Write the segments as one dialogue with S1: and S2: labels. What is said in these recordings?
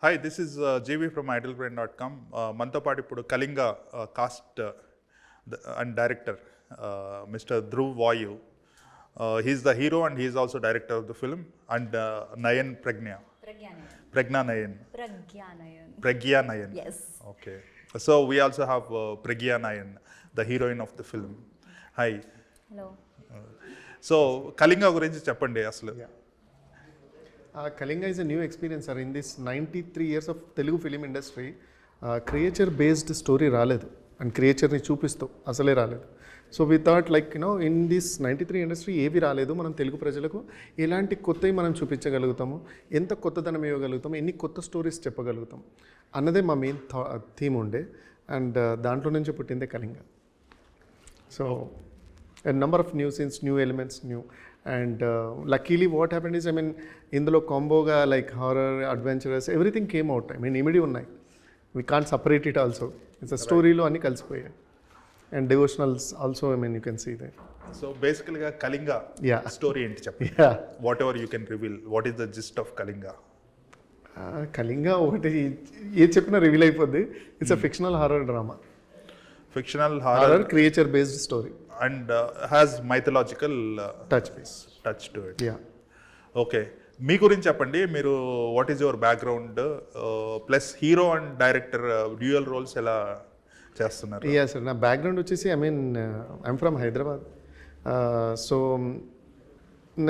S1: Hi, this is JV from idlebrain.com. మనతో పాటు ఇప్పుడు Kalinga cost and director Mr. Dhruv Vayu. He's the hero and he's also director of the film. And Nayan Pragya. Pragya Nayan. Pragya Nayan.
S2: Yes.
S1: Okay. So we also have Pragya Nayan, the heroine of the film. Hi.
S2: Hello.
S1: So Kalinga గురించి చెప్పండి అసలు.
S3: Kalinga is a new experience, sir. In this 93 years of Telugu film industry, creature-based story రాలేదు and క్రియేచర్ని చూపిస్తూ అసలే రాలేదు. So we thought like in this 93 industry ఏవి రాలేదు, మనం తెలుగు ప్రజలకు ఎలాంటి కొత్తవి మనం చూపించగలుగుతాము, ఎంత కొత్తదనం ఇవ్వగలుగుతాము, ఎన్ని కొత్త స్టోరీస్ చెప్పగలుగుతాం అన్నదే మా మెయిన్ థీమ్ ఉండే. అండ్ దాంట్లో నుంచి పుట్టిందే Kalinga. So a number of new scenes, new elements, new. And luckily what happened is, ఇందులో కాంబోగా like horror, adventurous, everything came out. ఇమిడి ఉన్నాయి. We can't separate it also. It's a స్టోరీలో అన్ని కలిసిపోయాయి. And devotionals also you can see that.
S1: So బేసికల్గా Kalinga story ఏంటి చెప్పండి. Whatever you can reveal, what is the gist of Kalinga?
S3: Kalinga ఒకటి ఏది చెప్పినా రివీల్ అయిపోద్ది. It's a fictional horror drama.
S1: Fictional horror
S3: creature based story
S1: and has mythological touch to it.
S3: Yeah.
S1: Okay, మీ గురించి చెప్పండి. మీరు what is your background plus hero and director dual roles ఎలా చేస్తున్నారు?
S3: యా సార్, నా background వచ్చేసి I'm from Hyderabad. So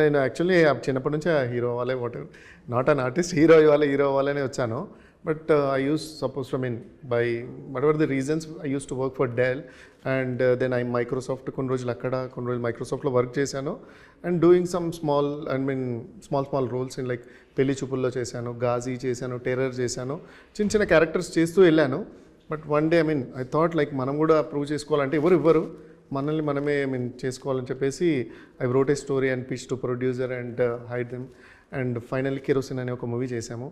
S3: నేను actually చిన్నప్పటి నుంచి హీరో అవ్వాలి, whatever, not an artist, hero అవ్వాలనే వచ్చాను. But I used supposed to by whatever the reasons, I used to work for Dell, and then I Microsoft కొన్ని రోజులు మైక్రోసాఫ్ట్లో వర్క్ చేశాను. And doing some small roles in like పెళ్లి చూపుల్లో చేశాను, గాజీ చేశాను, టెర్రర్ చేశాను, చిన్న క్యారెక్టర్స్ చేస్తూ వెళ్ళాను. But one day I thought like మనం కూడా ప్రూవ్ చేసుకోవాలంటే ఎవరు ఇవ్వరు, మనల్ని మనమే చేసుకోవాలని చెప్పేసి I wrote a story and pitched to producer and hired them. And finally kerosene అనే ఒక మూవీ చేసాము,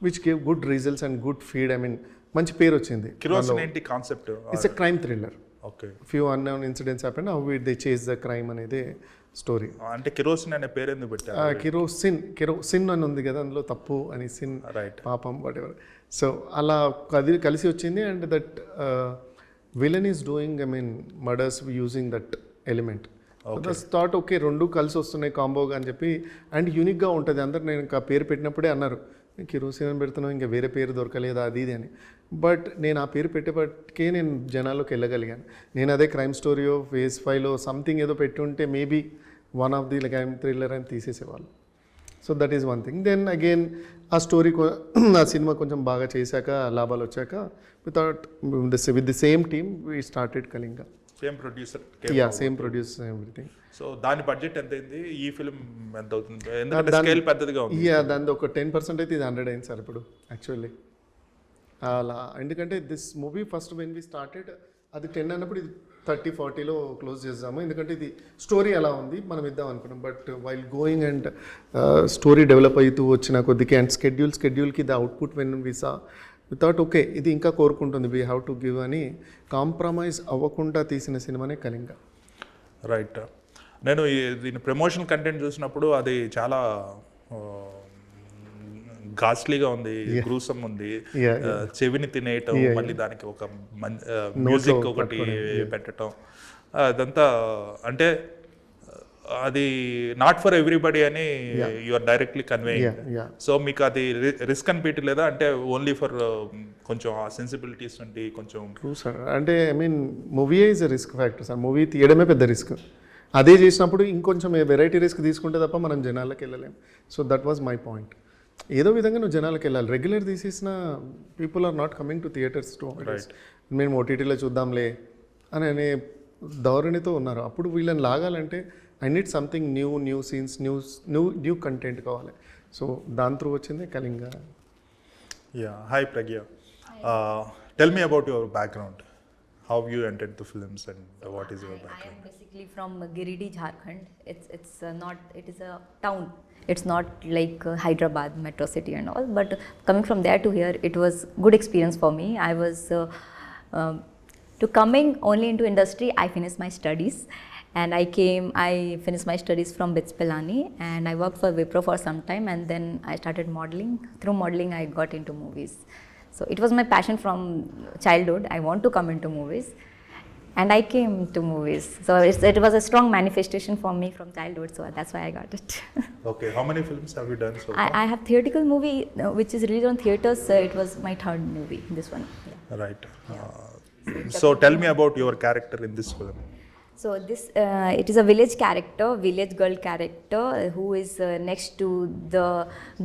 S3: which gave good results and good feed. మంచి పేరు వచ్చింది.
S1: కెరోసిన్ ఏంటి concept?
S3: It's a crime thriller.
S1: Okay.
S3: Few unknown incidents happen, how they చేస్ the crime అనేది story.
S1: అంటే కెరోసిన్ అనే పేరు ఎందుకు పెట్టారు?
S3: కెరోసిన్ అని ఉంది కదా, అందులో తప్పు అని, సిన్,
S1: రైట్,
S3: పాపం, వాట్ ఎవర్. సో అలా కలిసి వచ్చింది. And that villain is doing murders using that element. Thought okay, రెండు కలిసి వస్తున్నాయి కాంబోగా అని చెప్పి. అండ్ యూనిక్గా ఉంటుంది. అందరు నేను ఇంకా పేరు పెట్టినప్పుడే అన్నారు, కిరోసిన్ అని పెడుతున్నావు, ఇంకా వేరే పేరు దొరకలేదా అది ఇది అని. బట్ నేను ఆ పేరు పెట్టేపటికే నేను జనాల్లోకి వెళ్ళగలిగాను. నేను అదే క్రైమ్ స్టోరీయో, ఫేస్ 5లో సంథింగ్ ఏదో పెట్టుంటే maybe one of the crime thriller అని తీసేసేవాళ్ళు. So that is one thing. Then again ఆ స్టోరీ, ఆ సినిమా కొంచెం బాగా చేశాక, లాభాలు వచ్చాక, with the same team we started Kalinga.
S1: Same producer?
S3: Yeah, same producer, everything.
S1: So దాని బడ్జెట్ ఎంత అయింది? ఈ ఫిల్మ్ ఎంత అవుతుంది? ఎందుకంటే స్కేల్ పెద్దదిగా ఉంది.
S3: యా, దాని ఒక 10% అయితే ఇది 100 అయింది సార్ ఇప్పుడు యాక్చువల్లీ. అలా ఎందుకంటే this movie first when we started అది 10 అన్నప్పుడు ఇది 30-40లో క్లోజ్ చేద్దాము. ఎందుకంటే ఇది స్టోరీ అలా ఉంది, మనం ఇద్దాం అనుకున్నాం. But while going and story develop అవుతూ వచ్చిన కొద్దికి అండ్ స్కెడ్యూల్కి the output when we saw, without okay ఇది ఇంకా కోరుకుంటుంది, వీ హ్యావ్ టు గివ్ అని కాంప్రమైజ్ అవ్వకుండా తీసిన సినిమానే కళింగ.
S1: రైట్. నేను దీని ప్రమోషన్ కంటెంట్ చూసినప్పుడు అది చాలా గాస్ట్లీగా ఉంది, గ్రూసమ్ ఉంది, చెవిని తినేయటం, మళ్ళీ దానికి ఒక మ్యూజిక్ ఒకటి పెట్టడం, అదంతా అంటే అది నాట్ ఫర్ ఎవ్రీబడి అని యూఆర్ డైరెక్ట్లీ కన్వేయింగ్. సో మీకు అది రిస్క్ అనిపించలేదా? అంటే ఓన్లీ ఫర్ కొంచెం ఆ సెన్సిబిలిటీస్ నుండి కొంచెం.
S3: True sir. అంటే movie is a risk factor sir. Movie తీయడమే పెద్ద రిస్క్. అదే చేసినప్పుడు ఇంకొంచెం వెరైటీ రిస్క్ తీసుకుంటే తప్ప మనం జనాలకు వెళ్ళలేం. So that was my point. ఏదో విధంగా నువ్వు జనాలకు వెళ్ళాలి. రెగ్యులర్ తీసేసిన people are not coming to theatres to మేము ఓటీటీలో చూద్దాంలే అనే ధోరణితో ఉన్నారు. అప్పుడు వీళ్ళని లాగాలంటే I need something new scenes, new content కావాలి. సో దాని త్రూ వచ్చింది Kalinga.
S1: Yeah. Hi Pragya. Tell me about your background. How you entered the films and what is your background?
S2: I am basically from Giridih, Jharkhand. It is a town. It's not like Hyderabad metro city and all. But coming from there to here, it was good experience for me. I was to coming only into industry. I finished my studies And I finished my studies from BITS Pilani, and I worked for Wipro for some time, and then I started modeling. Through modeling, I got into movies. So it was my passion from childhood. I want to come into movies, and I came to movies. So it was a strong manifestation for me from childhood, so that's why I got it.
S1: Okay, how many films have you done so far?
S2: I have theatrical movie which is released on theaters. It was my third movie, this one. Yeah.
S1: Right. So tell me about your character in this film.
S2: So this it is a village girl character who is next to the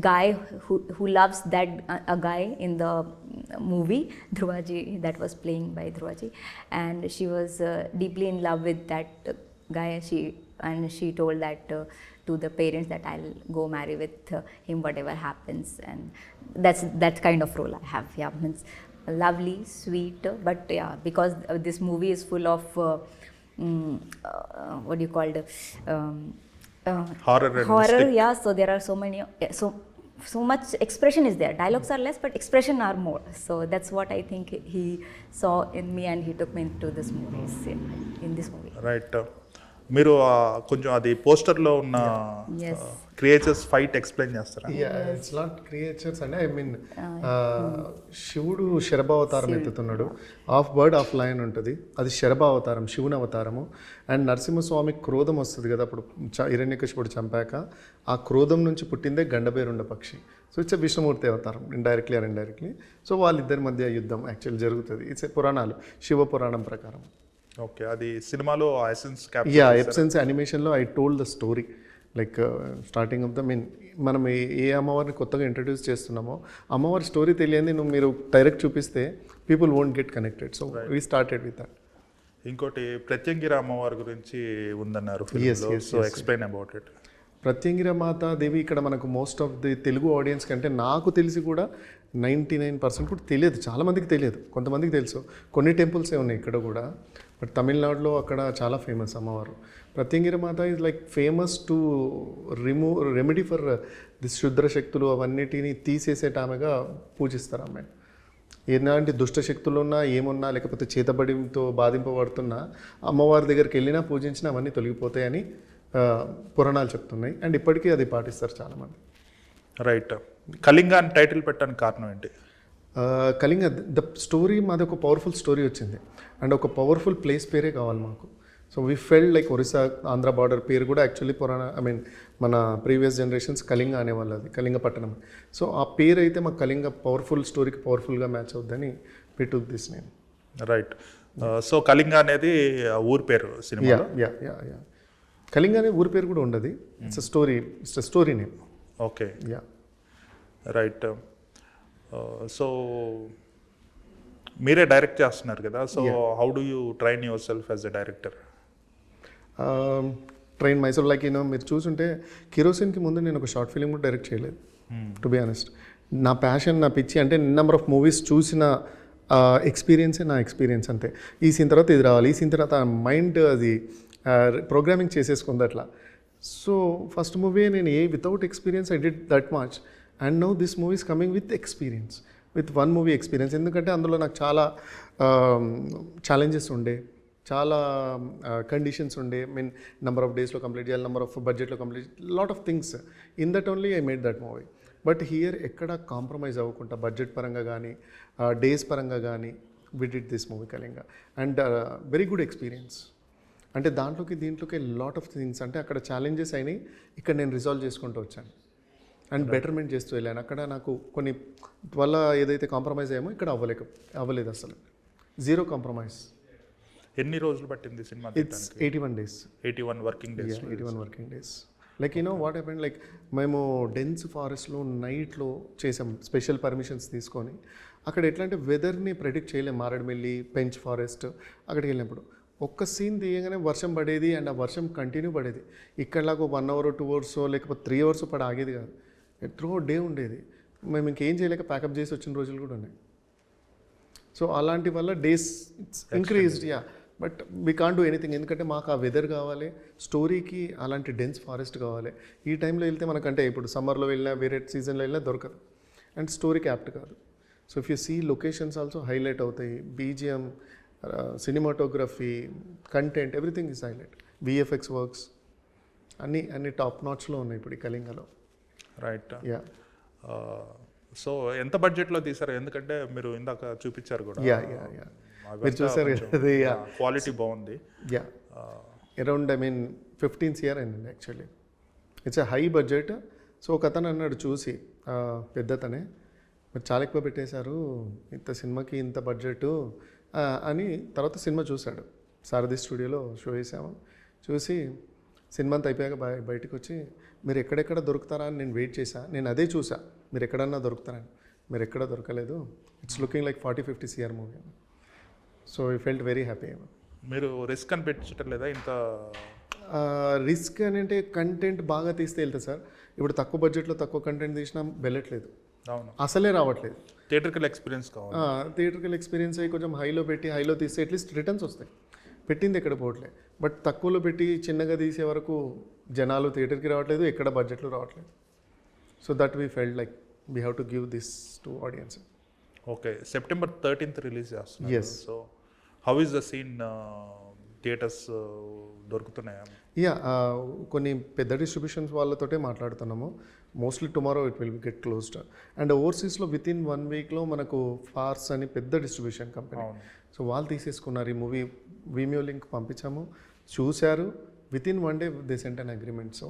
S2: guy who loves that a guy in the movie, Dhruvaji, that was playing by Dhruvaji, and she was deeply in love with that guy. She told that to the parents that I'll go marry with him whatever happens, and that's kind of role I have. Yeah, means lovely, sweet, but yeah, because this movie is full of what do you call it?
S1: Horror and
S2: horror,
S1: mystic.
S2: yeah. So there are so many, so much expression is there. Dialogues are less, but expression are more. So that's what I think he saw in me, and he took me into this movie. In this movie.
S1: Right. మీరు కొంచెం అది పోస్టర్లో ఉన్న creatures fight explain చేస్తారా?
S3: It's not creatures అంటే I mean శివుడు శరభావతారం ఎత్తుతున్నాడు. Half bird half lion ఉంటుంది, అది శరభావతారం, శివుని అవతారము. అండ్ నరసింహస్వామి క్రోధం వస్తుంది కదా అప్పుడు హిరణ్యకశిపుడు చంపాక, ఆ క్రోధం నుంచి పుట్టిందే గండబేరుండ పక్షి. సో ఇట్స్ విష్ణుమూర్తి అవతారం, ఇండైరెక్ట్లీ ఆర్ ఇండైరెక్ట్లీ. సో వాళ్ళిద్దరి మధ్య యుద్ధం యాక్చువల్ జరుగుతుంది. ఇట్స్ పురాణాలు, శివ పురాణం ప్రకారం.
S1: ఓకే, అది సినిమాలో ఎసెన్స్
S3: ఎసెన్స్ యానిమేషన్లో I told the story like starting of the mean మనం ఏ అమ్మవారిని కొత్తగా ఇంట్రడ్యూస్ చేస్తున్నామో అమ్మవారి స్టోరీ తెలియంది మీరు డైరెక్ట్ చూపిస్తే people won't get connected. So we started with that.
S1: ఇంకోటి ప్రత్యంగిర అమ్మవారి గురించి ఉందన్నారు, so explain about it.
S3: Prathyangira Mata Devi ఇక్కడ మనకు most of the Telugu audience కంటే నాకు తెలిసి కూడా 99% కూడా తెలియదు. చాలామందికి తెలియదు, కొంతమందికి తెలుసు. కొన్ని టెంపుల్సే ఉన్నాయి ఇక్కడ కూడా, బట్ తమిళనాడులో అక్కడ చాలా ఫేమస్ అమ్మవారు. ప్రత్యంగిర మాత is like famous to remedy for this Shudra శక్తులు అవన్నిటిని తీసేసేటామెగా పూజిస్తారు ఆమె. ఎలాంటి దుష్టశక్తులు ఉన్నా ఏమున్నా లేకపోతే చేతబడితో బాధింపబడుతున్నా అమ్మవారి దగ్గరికి వెళ్ళినా పూజించినా అవన్నీ తొలగిపోతాయని పురాణాలు చెప్తున్నాయి. అండ్ ఇప్పటికీ అది పాటిస్తారు చాలామంది.
S1: రైట్. కళింగ అని టైటిల్ పెట్టడానికి కారణం ఏంటి?
S3: కళింగ ద స్టోరీ మాది ఒక పవర్ఫుల్ స్టోరీ వచ్చింది, అండ్ ఒక పవర్ఫుల్ ప్లేస్ పేరే కావాలి మాకు. So we ఫెల్డ్ like Orissa Andhra border పేరు కూడా యాక్చువల్లీ మన ప్రీవియస్ జనరేషన్స్ కళింగ అనేవాళ్ళు, అది కళింగపట్టణం. సో ఆ పేరు అయితే మాకు కళింగ పవర్ఫుల్ స్టోరీకి పవర్ఫుల్గా మ్యాచ్ అవుద్దని పెట్టు this name.
S1: Right. So Kalinga అనేది ఊరి పేరు సినిమా.
S3: కళింగ అనే ఊరి పేరు కూడా ఉండదు, it's story name.
S1: Okay, right. So మీరే డైరెక్ట్ చేస్తున్నారు కదా, so how do you train your self as a director?
S3: Train myself like మీరు చూసుంటే కిరోసిన్కి ముందు నేను ఒక షార్ట్ ఫిలిం కూడా డైరెక్ట్ చేయలేదు, టు బి ఆనెస్ట్. నా ప్యాషన్, నా పిచ్చి అంటే నెంబర్ ఆఫ్ మూవీస్ చూసిన ఎక్స్పీరియన్సే నా ఎక్స్పీరియన్స్ అంతే. ఈ సీన్ తర్వాత ఇది రావాలి, ఈ సీన్ తర్వాత మైండ్ అది ప్రోగ్రామింగ్ చేసేసుకుంది అట్లా. సో ఫస్ట్ మూవీ నేను without experience I did that much, and now this movie is coming with experience, with one movie experience. ఎందుకంటే అందులో నాకు చాలా ఛాలెంజెస్ ఉండే, చాలా కండిషన్స్ ఉండే. మీన్ నెంబర్ ఆఫ్ డేస్లో కంప్లీట్ చేయాలి, నెంబర్ ఆఫ్ బడ్జెట్లో complete, lot of things. In that only I made that movie. But here ఎక్కడ కాంప్రమైజ్ అవ్వకుండా బడ్జెట్ పరంగా కానీ డేస్ పరంగా కానీ we did this movie Kalinga, and very good experience. అంటే దీంట్లోకి లాట్ ఆఫ్ థింగ్స్, అంటే అక్కడ ఛాలెంజెస్ అయినాయి, ఇక్కడ నేను రిజాల్వ్ చేసుకుంటూ వచ్చాను అండ్ బెటర్మెంట్ చేస్తూ వెళ్ళాను. అక్కడ నాకు కొన్ని వల్ల ఏదైతే కాంప్రమైజ్ అయ్యామో ఇక్కడ అవ్వలేదు అసలు, జీరో కాంప్రమైజ్.
S1: ఎన్ని రోజులు పట్టింది cinema?
S3: It's 81 days.
S1: 81 working days.
S3: 81 working days. Like what happened, like మేము డెన్స్ ఫారెస్ట్లో నైట్లో చేసాం, స్పెషల్ పర్మిషన్స్ తీసుకొని. అక్కడ ఎట్లా అంటే వెదర్ని ప్రెడిక్ట్ చేయలేం. మారేడుమిల్లి, పెంచ్ ఫారెస్ట్ అక్కడికి వెళ్ళినప్పుడు ఒక్క సీన్ తీయగానే వర్షం పడేది, అండ్ ఆ వర్షం కంటిన్యూ పడేది. ఇక్కడలాగా 1 hour 2 hours లేకపోతే 3 hours పడి ఆగేది కాదు, త్రూ డే ఉండేది. మేము ఇంకేం చేయలేక ప్యాకప్ చేసి వచ్చిన రోజులు కూడా ఉన్నాయి. సో అలాంటి వల్ల days increased. But we can't do anything, ఎందుకంటే మాకు ఆ వెదర్ కావాలి, స్టోరీకి అలాంటి డెన్స్ ఫారెస్ట్ కావాలి. ఈ టైంలో వెళ్తే మనకంటే ఇప్పుడు సమ్మర్లో వెళ్ళినా వేరే సీజన్లో వెళ్ళినా దొరకదు, అండ్ స్టోరీకి యాప్ట్ కాదు. So if you see locations also highlight అవుతాయి, BGM, cinematography, content, everything is highlight. VFX works అన్ని టాప్ నాచ్లో ఉన్నాయి ఇప్పుడు ఈ కళింగలో.
S1: రైట్.
S3: యా
S1: సో ఎంత బడ్జెట్లో తీసారు? ఎందుకంటే మీరు ఇందాక చూపించారు కూడా.
S3: యా మీరు చూసారు కదా. యా
S1: క్వాలిటీ బాగుంది.
S3: యా అరౌండ్ 15 CR అయిందండి actually. It's high budget. So ఒక అతను అన్నాడు చూసి, పెద్దతనే, మరి చాలా ఎక్కువ పెట్టేశారు ఇంత సినిమాకి ఇంత బడ్జెట్ అని. తర్వాత సినిమా చూశాడు, సారథి స్టూడియోలో షో చేసాము. చూసి సినిమా అంతా అయిపోయాక బయటకు వచ్చి, మీరు ఎక్కడెక్కడ దొరుకుతారా అని నేను వెయిట్ చేశా. నేను అదే చూసా, మీరు ఎక్కడన్నా దొరుకుతారని. మీరు ఎక్కడ దొరకలేదు. It's looking like 40-50 CR movie. So I felt very happy.
S1: మీరు రిస్క్ అని పెట్టడం లేదా? ఇంత
S3: రిస్క్ అని అంటే కంటెంట్ బాగా తీస్తే వెళ్తుంది సార్. ఇప్పుడు తక్కువ బడ్జెట్లో తక్కువ కంటెంట్ తీసినా వెళ్ళట్లేదు,
S1: అవును,
S3: అసలే రావట్లేదు.
S1: థియేటర్కల్ ఎక్స్పీరియన్స్ కావాలి.
S3: థియేటర్కల్ ఎక్స్పీరియన్స్ అయ్యి కొంచెం హైలో తీస్తే అట్లీస్ట్ రిటర్న్స్ వస్తాయి. పెట్టింది ఎక్కడ పోవట్లేదు. బట్ తక్కువలో పెట్టి చిన్నగా తీసే వరకు జనాలు థియేటర్కి రావట్లేదు, ఎక్కడ బడ్జెట్లో రావట్లేదు. So that we felt like we have to give this to audience.
S1: Okay, September 13th release చేస్తున్నారు.
S3: Yes.
S1: So how is the scene? Theatres దొరుకుతున్నాయా?
S3: యా కొన్ని పెద్ద డిస్ట్రిబ్యూషన్స్ వాళ్ళతోటే మాట్లాడుతున్నాము. Mostly tomorrow it will get closed. And ఓవర్సీస్లో within 1 వీక్లో మనకు farce అని పెద్ద డిస్ట్రిబ్యూషన్ కంపెనీ, సో వాళ్ళు తీసేసుకున్నారు ఈ మూవీ. వీమియో లింక్ పంపించాము, చూశారు. Within 1 day they sent an agreement. So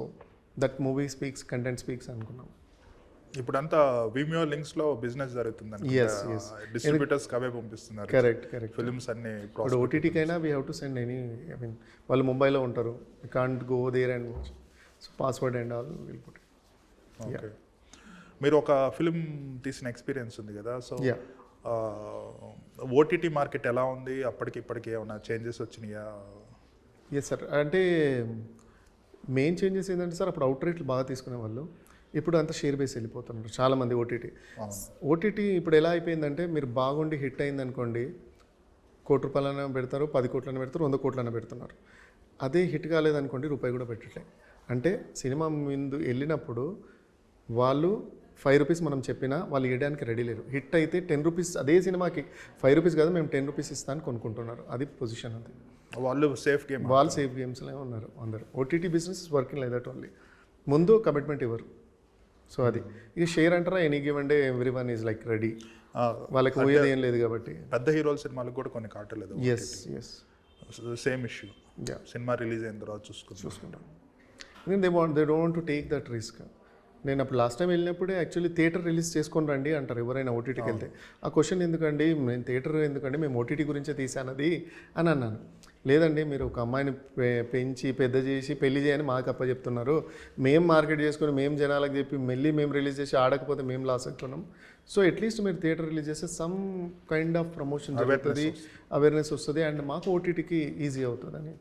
S3: that movie speaks, content speaks అనుకున్నాం.
S1: ఇప్పుడంతా విమియో లింక్స్ లో బిజినెస్ జరుగుతుంది.
S3: Yes.
S1: డిస్ట్రిబ్యూటర్స్ అవే పంపిస్తున్నారు
S3: కరెక్ట్.
S1: ఫిల్మ్స్ అన్ని.
S3: ఇప్పుడు ఓటీటీకైనా వీ హ్యావ్ టు సెండ్ వాళ్ళు ముంబైలో ఉంటారు, we can't go there and watch. So password and all will put.
S1: Okay, మీరు ఒక ఫిల్మ్ తీసిన ఎక్స్పీరియన్స్ ఉంది కదా. సో ఓటీటీ మార్కెట్ ఎలా ఉంది? అప్పటికి ఇప్పటికి ఏమైనా చేంజెస్ వచ్చినాయా?
S3: ఎస్ సార్, అంటే మెయిన్ చేంజెస్ ఏంటంటే సార్, అప్పుడు అవుట్ రేట్లు బాగా తీసుకునేవాళ్ళు, ఇప్పుడు అంతా షేర్ బేస్ వెళ్ళిపోతున్నారు చాలామంది. ఓటీటీ ఇప్పుడు ఎలా అయిపోయిందంటే, మీరు బాగుండి హిట్ అయింది అనుకోండి, ₹1 కోటి పెడతారు, 10 కోట్లైనా పెడతారు, 100 కోట్లైనా పెడుతున్నారు. అదే హిట్ కాలేదనుకోండి, రూపాయి కూడా పెట్టట్లే. అంటే సినిమా ముందు వెళ్ళినప్పుడు వాళ్ళు ₹5 మనం చెప్పినా వాళ్ళు ఇవ్వడానికి రెడీ లేరు. హిట్ అయితే ₹10, అదే సినిమాకి ₹5 కాదు, మేము ₹10 ఇస్తాను కొనుక్కుంటున్నారు. అది పొజిషన్. అది
S1: వాళ్ళు సేఫ్
S3: గేమ్స్లో ఉన్నారు అందరు. OTT business working like that only. ముందు కమిట్మెంట్ ఇవ్వరు. సో అది ఇక షేర్ అంటారా, any given day every one is like ready. వాళ్ళకి పోయేది ఏం లేదు కాబట్టి.
S1: పెద్ద హీరోల సినిమాలకు కూడా కొన్ని కాటలేదు.
S3: Yes
S1: same issue. Cinema release అయిన తర్వాత చూసుకుంటాం.
S3: They don't want to take that risk. నేను అప్పుడు లాస్ట్ టైం వెళ్ళినప్పుడే యాక్చువల్లీ థియేటర్ రిలీజ్ చేసుకొని రండి అంటారు ఎవరైనా ఓటీటీకి వెళ్తే. ఆ క్వశ్చన్ ఎందుకండి, నేను థియేటర్ ఎందుకండి, మేము ఓటీటీ గురించే తీసానది అని అన్నాను. లేదండి, మీరు ఒక అమ్మాయిని పెంచి పెద్ద చేసి పెళ్లి చేయని మాకు అప్పచెప్తున్నారు. మేము మార్కెట్ చేసుకొని మేము జనాలకు చెప్పి మళ్ళీ మేము రిలీజ్ చేసి ఆడకపోతే మేము లాస్ అవుతున్నాం. సో అట్లీస్ట్ మీరు థియేటర్ రిలీజ్ చేస్తే సమ్ కైండ్ ఆఫ్ ప్రమోషన్ జరుగుతుంది, అవేర్నెస్ వస్తుంది, అండ్ మాకు ఓటీటీకి ఈజీ అవుతుందని.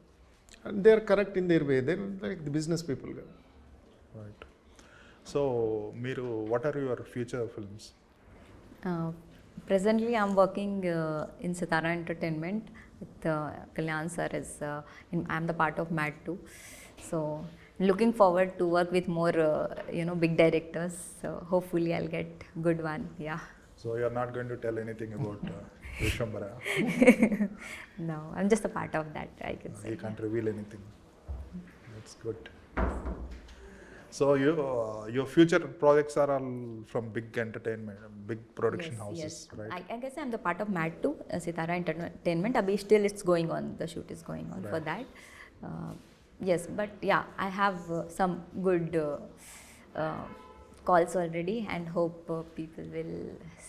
S3: And they are correct in their way, they like the business people కదా.
S1: రైట్. సో మీరు what are your future films?
S2: Presently, I'm working in Sitara Entertainment with Kalyan sir. I'm the part of MAD 2. So, looking forward to work with more, big directors. So, hopefully, I'll get good one. Yeah.
S1: So, you're not going to tell anything about Vishwambara?
S2: No, I'm just a part of that, I can say.
S1: You can't reveal anything. That's good. So your future projects are all from big entertainment, big production houses,
S2: yes.
S1: right?
S2: I guess I'm the part of MAD 2, Sitara Entertainment. Abhi still it's going on, the shoot is going on for that. Yes, but yeah, I have some good calls already and hope people will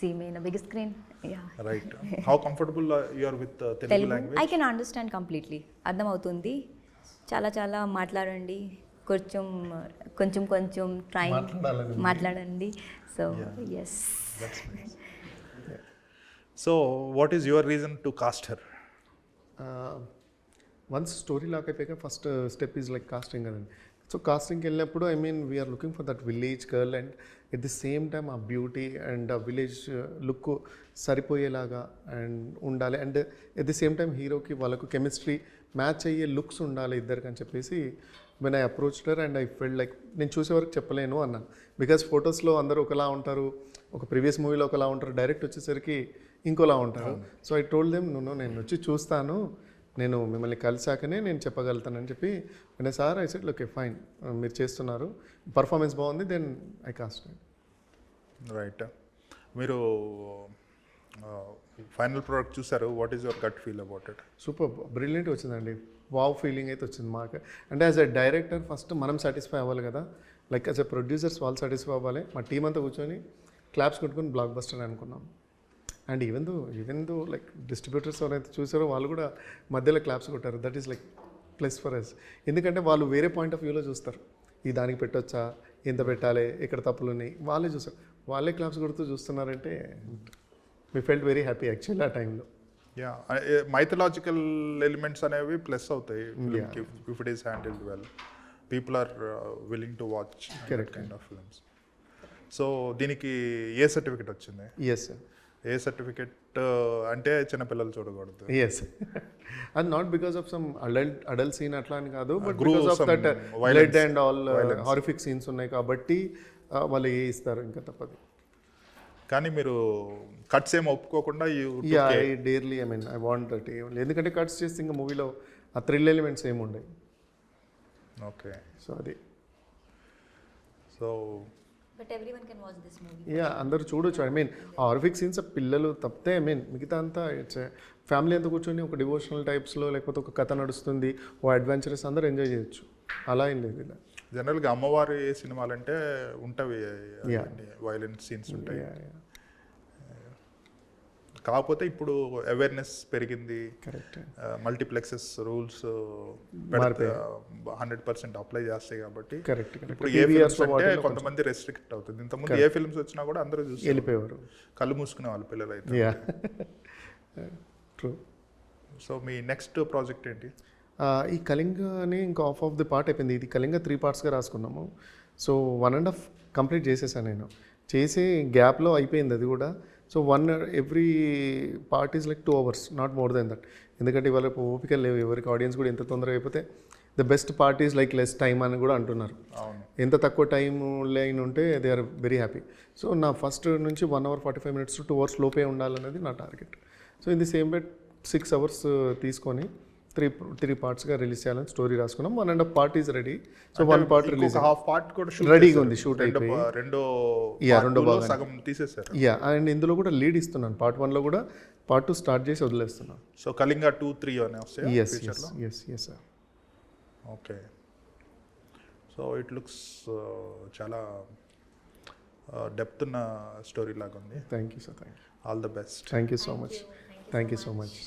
S2: see me in a big screen. Yeah.
S1: Right. How comfortable you are with Telugu language?
S2: I can understand completely. అర్థం అవుతుంది. చాలా మాట్లాడండి, కొంచెం ట్రైన్ మాట్లాడండి. So yes.
S3: So
S1: what is your reason to cast her?
S3: Once story lock అయిపోయాక first step is like casting కదండి. So కాస్టింగ్కి వెళ్ళినప్పుడు we're looking for that village girl, and at the same time ఆ బ్యూటీ అండ్ ఆ village look సరిపోయేలాగా and ఉండాలి. And at the same time హీరోకి వాళ్ళకు కెమిస్ట్రీ మ్యాచ్ అయ్యే లుక్స్ ఉండాలి ఇద్దరికి అని చెప్పేసి when I approached her and I felt like నేను చూసే వరకు చెప్పలేను అన్నాను. బికాస్ ఫొటోస్లో అందరూ ఒకలా ఉంటారు, ఒక ప్రీవియస్ మూవీలో ఒకలా ఉంటారు, డైరెక్ట్ వచ్చేసరికి ఇంకోలా ఉంటారు. సో ఐ టోల్డ్ దెమ్ నేను వచ్చి చూస్తాను, నేను మిమ్మల్ని కలిసాకనే నేను చెప్పగలుగుతానని చెప్పి అంటే sir I said okay fine మీరు చేస్తున్నారు పర్ఫార్మెన్స్ బాగుంది దెన్ ఐ కాస్ట్.
S1: రైట్. మీరు ఫైనల్ ప్రోడక్ట్ చూసారు, what is your gut feel about it?
S3: Super brilliant వచ్చిందండి, వావ్ ఫీలింగ్ అయితే వచ్చింది మాకు. అంటే యాజ్ ఎ డైరెక్టర్ ఫస్ట్ మనం సాటిస్ఫై అవ్వాలి కదా, లైక్ యాజ్ ఎ ప్రొడ్యూసర్స్ వాళ్ళు సాటిస్ఫై అవ్వాలి. మా టీం అంతా కూర్చొని క్లాప్స్ కొట్టుకొని బ్లాక్ బస్టర్ అనుకున్నాం. And even though like distributors ఎవరైతే చూసారో వాళ్ళు కూడా మధ్యలో క్లాప్స్ కొట్టారు. That is like plus for us. ఎందుకంటే వాళ్ళు వేరే పాయింట్ ఆఫ్ వ్యూలో చూస్తారు, ఈ దానికి పెట్టొచ్చా, ఎంత పెట్టాలి, ఇక్కడ తప్పులు ఉన్నాయి, వాళ్ళే చూస్తారు. వాళ్ళే క్లాప్స్ కొడుతూ చూస్తున్నారంటే మీ ఫెల్ట్ వెరీ హ్యాపీ యాక్చువల్లీ ఆ టైంలో.
S1: యా, మైథలాజికల్ ఎలిమెంట్స్ అనేవి ప్లస్ అవుతాయి if it is handled well. People are willing to watch that kind of films. So దీనికి ఏ సర్టిఫికెట్ వచ్చింది?
S3: Yes sir.
S1: ఏ సర్టిఫికెట్ అంటే చిన్నపిల్లలు చూడకూడదు.
S3: ఎస్, అది not because of some adult scene అట్లా అని కాదు, but because of that blood and all horrific scenes ఉన్నాయి కాబట్టి వాళ్ళు ఏ ఇస్తారు, ఇంకా తప్పదు.
S1: కానీ మీరు కట్స్ ఏమి ఒప్పుకోకుండా
S3: ఐ డేర్లీ ఐ వాంట్ దట్. ఎందుకంటే కట్స్ చేస్తే ఇంకా మూవీలో ఆ థ్రిల్ ఎలిమెంట్స్ ఏమి ఉండవు.
S1: ఓకే,
S3: సో అది.
S1: So
S2: But everyone can watch this movie.
S3: Yeah, అందరూ చూడొచ్చు. ఆ హారిఫిక్ సీన్స్ పిల్లలు తప్పితే మిగతా అంతా ఇట్స్ ఫ్యామిలీ అంతా కూర్చొని ఒక డివోషనల్ టైప్స్లో లేకపోతే ఒక కథ నడుస్తుంది, ఓ అడ్వెంచరస్ అందరూ ఎంజాయ్ చేయొచ్చు. అలా ఏం లేదు ఇలా.
S1: జనరల్గా అమ్మవారి సినిమాలు అంటే ఉంటవి వైలెంట్ సీన్స్ ఉంటాయి. కాకపోతే ఇప్పుడు అవేర్నెస్ పెరిగింది,
S3: కరెక్ట్.
S1: మల్టీప్లెక్సెస్ రూల్స్ 100% అప్లై చేస్తాయి కాబట్టి
S3: కరెక్ట్.
S1: ఇప్పుడు ఏ ఫిల్మ్స్ అంటే కొంతమంది రెస్ట్రిక్ట్ అవుతుంది. ఇంతకుముందు ఏ ఫిల్మ్స్ వచ్చినా కూడా అందరూ చూసి
S3: వెళ్ళిపోయేవారు,
S1: కళ్ళు మూసుకునే వాళ్ళు పిల్లలు అయితే.
S3: ట్రూ.
S1: సో మీ నెక్స్ట్ ప్రాజెక్ట్ ఏంటి?
S3: ఈ కళింగని ఇంకా ఆఫ్ ది పార్ట్ అయిపోయింది. ఇది కళింగ 3 పార్ట్స్గా రాసుకున్నాము. సో 1.5 కంప్లీట్ చేసేసాను నేను. చేసి గ్యాప్లో అయిపోయింది అది కూడా. So every part is like 2 hours, not more than that. ఎందుకంటే ఇవాళ ఓపిక లేవు ఎవరికి, ఆడియన్స్ కూడా ఎంత తొందరగా అయిపోతే the best part is like less time అని కూడా అంటున్నారు. ఎంత తక్కువ టైం లైన్ ఉంటే they are very happy. So నా ఫస్ట్ నుంచి 1 hour 45 minutes to 2 hours లోపే ఉండాలనేది నా target. So in the same bet 6 hours తీసుకొని 3 పార్ట్స్గా రిలీజ్ చేయాలని స్టోరీ రాసుకున్నాం. 1.5 part is ready. So 1 part release
S1: half part కూడా
S3: రెడీగా ఉంది, షూట్ అయిపోయి
S1: రెండో
S3: భాగం
S1: సగం తీసేశారు.
S3: అండ్ ఇందులో కూడా లీడ్ ఇస్తున్నాను. Part 1లో కూడా Part 2 స్టార్ట్ చేసి వదిలేస్తున్నాను.
S1: సో కళింగ 2, 3 అనే వస్తాయి ఫ్యూచర్లో.
S3: Yes sir.
S1: Okay, so it looks చాలా డెప్త్ ఉన్న స్టోరీ లాగా ఉంది.
S3: Thank you sir.
S1: All the best.
S3: Thank you so much. Thank you so much.